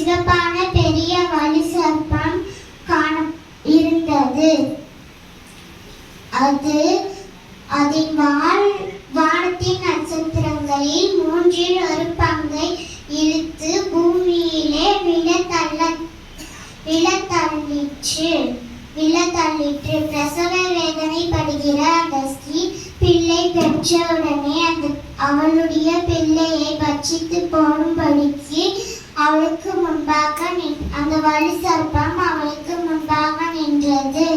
சிவப்பான பெரிய வலு சர்ப்பம் இருந்தது. அதன் வால் வானத்தின் நட்சத்திரங்களில் மூன்றில் ஒரு பங்கை இழுத்து பூமியிலே விழத்தள்ளிற்று. பிரசவ வேதனைப்படுகிற அந்த ஸ்திரீ பிள்ளை பெற்றவுடனே அவளுடைய பிள்ளையை பட்சித்து போடும்படிக்கு அவளுக்கு முன்பாக அந்த வலு சர்ப்பம் அவளுக்கு முன்பாக நின்றது.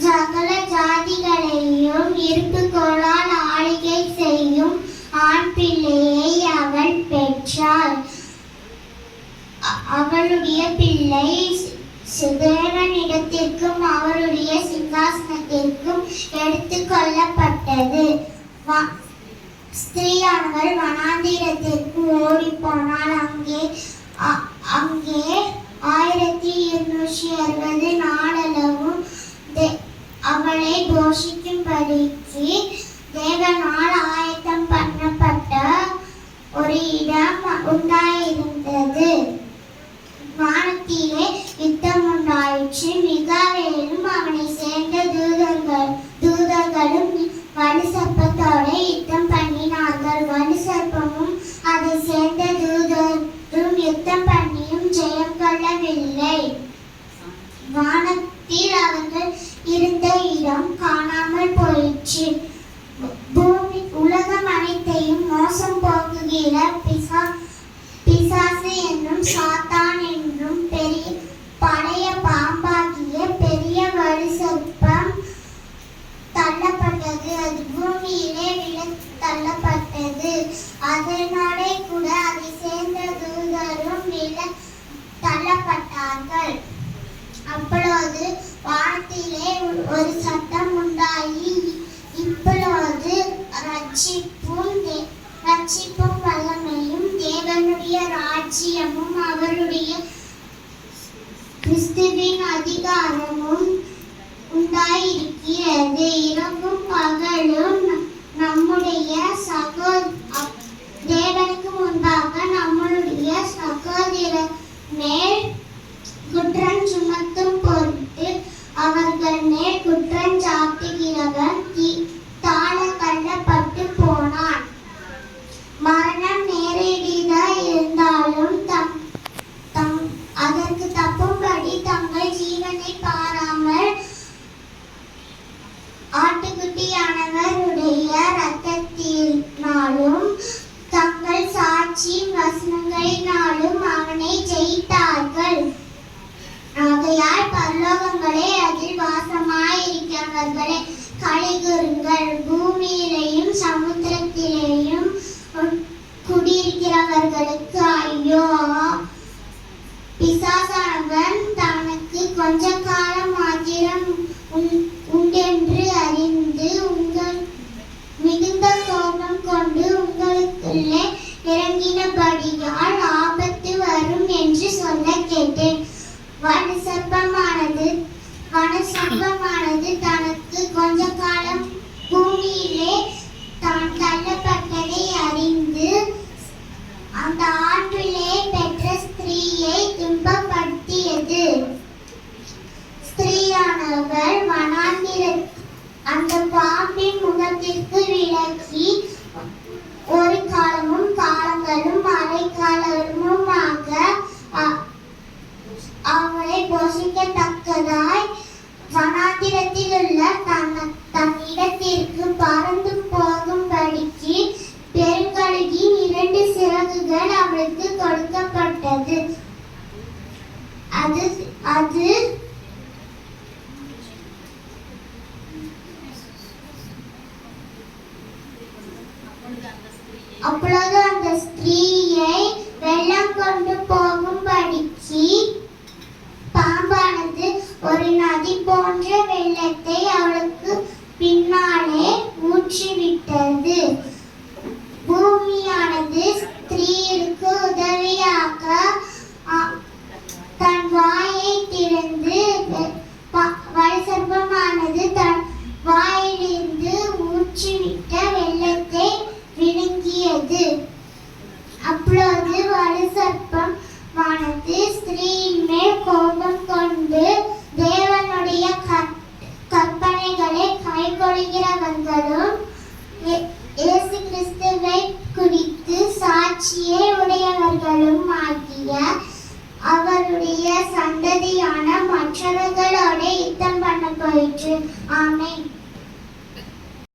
சகல ஜாதிகளையும் இருப்புக்கோளால் ஆளுகை செய்யும் ஆண் பிள்ளையை அவள் பெற்றாள். அவளுடைய பிள்ளை தேவனிடத்திற்கும் அவருடைய சிங்காசனத்திற்கும் எடுத்துக் கொள்ளப்பட்டது. ஸ்திரீயானவள் வனாந்திரத்திற்கு ஓடி போனால் அங்கே 1260 நாளளவும் அவளை போஷிக்கும்படிக்கு தேவனால் ஆயத்தம் பண்ணப்பட்ட ஒரு இடம் உண்டாயிருந்தது. வானத்திலே யுத்தம் உண்டாயிற்று. மிகாவேலும் அவனை சேர்ந்த தூதர்களும் வலு சர்ப்பத்தோட யுத்தம் பண்ணினார்கள். வலு சர்ப்பமும் அதை சேர்ந்த தூதரும் யுத்தம் பண்ணியும் ஜெயம் கொள்ளவில்லை. வானத்தில் அவர்கள் இருந்த இடம் காணாமல் போயிற்று. பூமி உலகம் அனைத்தையும் மோசம் போக்குகிற பிசாசு என்னும் சாத்தான் என்னும் பெரிய பழைய பாம்பாகிய பெரிய வலு சர்ப்பம் தள்ளப்பட்டது. அது பூமியிலே விழ தள்ளப்பட்டது. அதனோட கூட அதை சேர்ந்த தூதரும் விழ தள்ளப்பட்டார்கள். அப்பொழுது வானத்திலே ஒரு சத்தம் உண்டாகி, இப்பொழுது ரட்சிப்பும் வல்லமையும் தேவனுடைய ராஜ்யமும் அவருடைய கிறிஸ்துவின் அதிகாரமும் உண்டாயிருக்கிறது. இரவும் பகலும் நம்முடைய தேவனுக்கு முன்பாக நம்மளுடைய சகோதரர் மேல் குற்றம் சுமத்தும் பொருட்டு அவர்கள் மேல் குற்றம் சாட்டுகிறவன் தாழ தள்ளப்பட்டு போனான். மரணம் நேரிடா இருந்தாலும் அதற்கு தப்பும்படி தங்கள் ஜீவனை பாராமல் ஆட்டுக்குட்டியானவருடைய இரத்தத்தினாலும் தங்கள் சாட்சி வசனங்களினாலும் அவனை ஜெயித்தார்கள். ஆகையால் பரலோகங்களே, அதில் வாசமாயிருக்கிறவர்களே, களிகூருங்கள். பூமியிலேயும் சமுத்திரத்திலேயும் குடியிருக்கிறவர்களுக்கு ஐயோ! பிசாசானவன் தனக்கு கொஞ்ச காலம் மாத்திரம் உண்டென்று அறிந்து மிகுந்த கோபம் கொண்டு உங்களுக்குள்ளே இறங்கினபடியால் ஆபத்து வரும் என்று சொல்ல கேட்டேன். வலு சர்ப்பமானது தனக்கு கொஞ்ச காலம் பூமியிலே தான் தள்ளப்பட்டதை அறிந்து அந்த ஆண் பிள்ளையை பெற்ற ஸ்திரீயை துன்பப்படுத்தியது. ஸ்திரீயானவள் அந்த பாம்பின் முகத்திற்கு விலகி ஒரு காலமும் காலங்களும் அரை காலமுமாக அவளை போஷிக்கத்தக்கதாய் வனாந்திரத்தில் உள்ள தன் இடத்திற்கு பறந்து போகும்படிக்கு பெருங்கழுகின் 2 சிறகுகள் அவளுக்கு கொடுக்கப்பட்டது. அப்பொழுது அந்த ஸ்திரீயை வெள்ளம் கொண்டு போகும்படிக்கு பாம்பானது ஒரு நதி போன்ற வெள்ளத்தை அவளுக்கு பின்னாலே ஊற்றிவிட்டது. பூமியானது ஸ்திரீக்கு உதவியாக தன் வாயை திறந்து வலு சர்ப்பமானது தன் வாயிலிருந்து ஊற்றிவிட்ட வெள்ளத்தை விழுங்கியது. ஆட்சியை உடையவர்களும் ஆகிய அவருடைய சந்ததியான மற்றவர்களோட யுத்தம் பண்ண போயிற்று. ஆமென்.